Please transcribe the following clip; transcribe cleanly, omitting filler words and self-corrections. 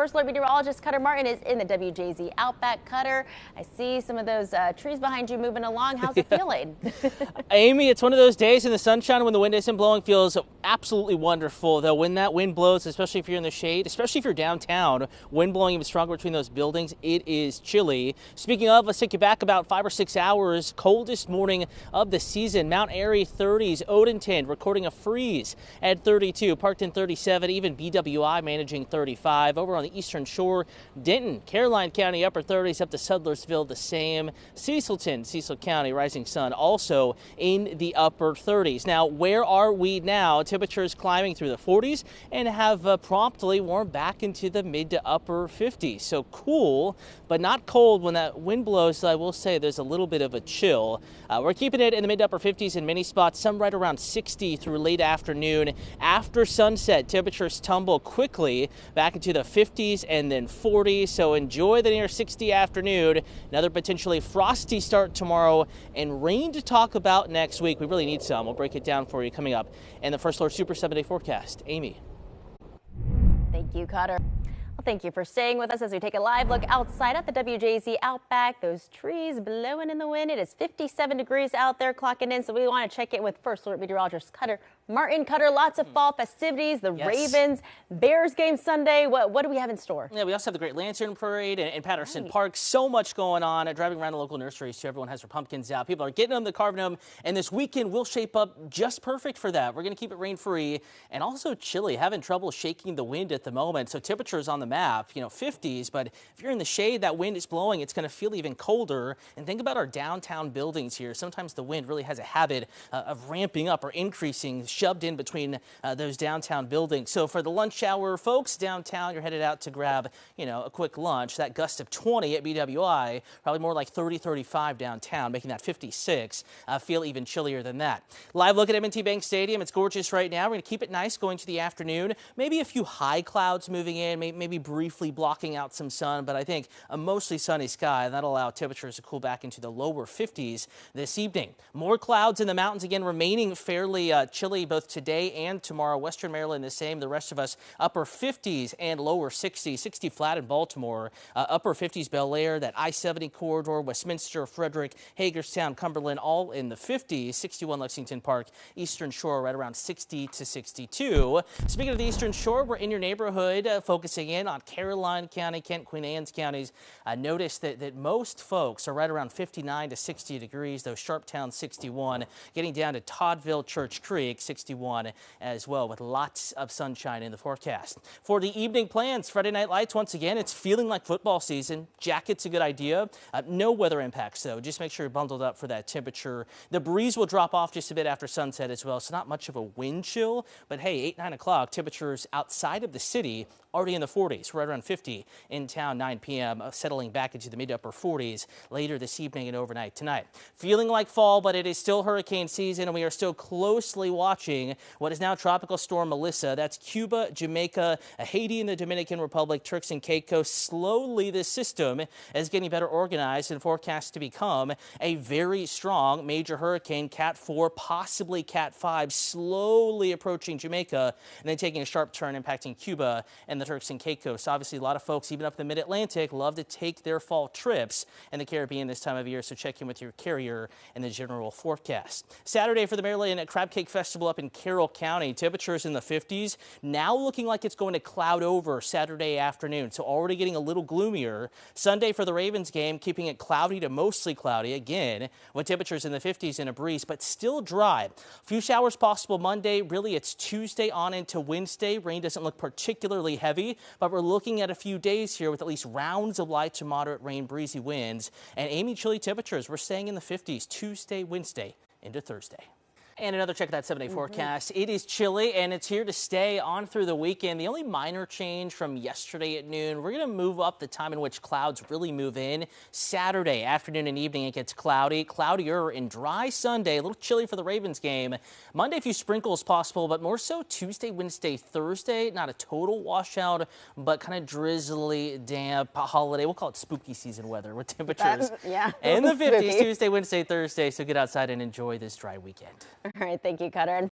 First Alert meteorologist Cutter Martin is in the WJZ Outback. Cutter, I see some of those trees behind you moving along. How's it feeling? Amy, it's one of those days in the sunshine when the wind isn't blowing feels absolutely wonderful. Though when that wind blows, especially if you're in the shade, especially if you're downtown, wind blowing even stronger between those buildings, it is chilly. Speaking of, let's take you back about 5 or 6 hours. Coldest morning of the season. Mount Airy 30s, Odenton recording a freeze at 32, Parkton 37, even BWI managing 35. Over on the eastern shore, Denton, Caroline County upper 30s up to Sudlersville the same. Cecil County, Rising Sun also in the upper 30s. Now, where are we now? Temperatures climbing through the 40s and have promptly warmed back into the mid to upper 50s. So cool, but not cold when that wind blows. So I will say there's a little bit of a chill. We're keeping it in the mid to upper 50s in many spots, some right around 60 through late afternoon. After sunset, temperatures tumble quickly back into the 50s and then 40s. So enjoy the near 60 afternoon. Another potentially frosty start tomorrow and rain to talk about next week. We really need some. We'll break it down for you coming up in the First Alert Super 7-day forecast. Amy. Thank you, Cutter. Well, thank you for staying with us as we take a live look outside at the WJZ Outback. Those trees blowing in the wind. It is 57 degrees out there clocking in, so we want to check in with First Alert meteorologist Cutter Martin. Cutter, lots of fall festivities, the Ravens, Bears game Sunday. What do we have in store? Yeah, we also have the Great Lantern Parade in Patterson Park. So much going on. Driving around the local nurseries, so everyone has their pumpkins out. People are getting them, they're carving them, and this weekend will shape up just perfect for that. We're going to keep it rain-free and also chilly. Having trouble shaking the wind at the moment, so temperatures on the map, 50s, but if you're in the shade, that wind is blowing, it's going to feel even colder. And think about our downtown buildings here. Sometimes the wind really has a habit of ramping up or increasing, shoved in between those downtown buildings. So for the lunch hour folks downtown, you're headed out to grab, a quick lunch. That gust of 20 at BWI, probably more like 30, 35 downtown, making that 56 feel even chillier than that. Live look at M&T Bank Stadium. It's gorgeous right now. We're going to keep it nice going to the afternoon. Maybe a few high clouds moving in, maybe briefly blocking out some sun, but I think a mostly sunny sky. That'll allow temperatures to cool back into the lower 50s this evening. More clouds in the mountains again, remaining fairly chilly both today and tomorrow. Western Maryland the same. The rest of us upper 50s and lower 60s. 60 flat in Baltimore. Upper 50s Bel Air, that I-70 corridor, Westminster, Frederick, Hagerstown, Cumberland, all in the 50s. 61 Lexington Park, Eastern Shore right around 60 to 62. Speaking of the Eastern Shore, we're in your neighborhood, focusing in on Caroline County, Kent, Queen Anne's counties. Notice that most folks are right around 59 to 60 degrees, though Sharptown 61, getting down to Toddville, Church Creek 61 as well, with lots of sunshine in the forecast. For the evening plans, Friday Night Lights, once again, it's feeling like football season. Jacket's a good idea. No weather impacts, though. Just make sure you're bundled up for that temperature. The breeze will drop off just a bit after sunset as well, so not much of a wind chill. But hey, 8, 9 o'clock, temperatures outside of the city already in the 40s, right around 50 in town, 9 p.m., settling back into the mid-upper 40s later this evening and overnight tonight. Feeling like fall, but it is still hurricane season, and we are still closely watching what is now Tropical Storm Melissa. That's Cuba, Jamaica, Haiti and the Dominican Republic, Turks and Caicos. Slowly, this system is getting better organized and forecast to become a very strong major hurricane, Cat 4, possibly Cat 5, slowly approaching Jamaica and then taking a sharp turn, impacting Cuba and the Turks and Caicos. Obviously, a lot of folks, even up in the mid-Atlantic, love to take their fall trips in the Caribbean this time of year, so check in with your carrier and the general forecast. Saturday for the Maryland Crab Cake Festival up in Carroll County. Temperatures in the 50s. Now looking like it's going to cloud over Saturday afternoon, so already getting a little gloomier. Sunday for the Ravens game, keeping it cloudy to mostly cloudy again, with temperatures in the 50s and a breeze, but still dry. A few showers possible Monday. Really, it's Tuesday on into Wednesday. Rain doesn't look particularly heavy, but we're looking at a few days here with at least rounds of light to moderate rain, breezy winds, and Amy, chilly temperatures. We're staying in the 50s Tuesday, Wednesday into Thursday. And another check of that 7-day forecast. It is chilly, and it's here to stay on through the weekend. The only minor change from yesterday at noon, we're going to move up the time in which clouds really move in. Saturday afternoon and evening, it gets cloudy, cloudier and dry Sunday. A little chilly for the Ravens game. Monday, a few sprinkles possible, but more so Tuesday, Wednesday, Thursday. Not a total washout, but kind of drizzly, damp holiday. We'll call it spooky season weather with temperatures in the 50s Tuesday, Wednesday, Thursday. So get outside and enjoy this dry weekend. All right, thank you, Cutter.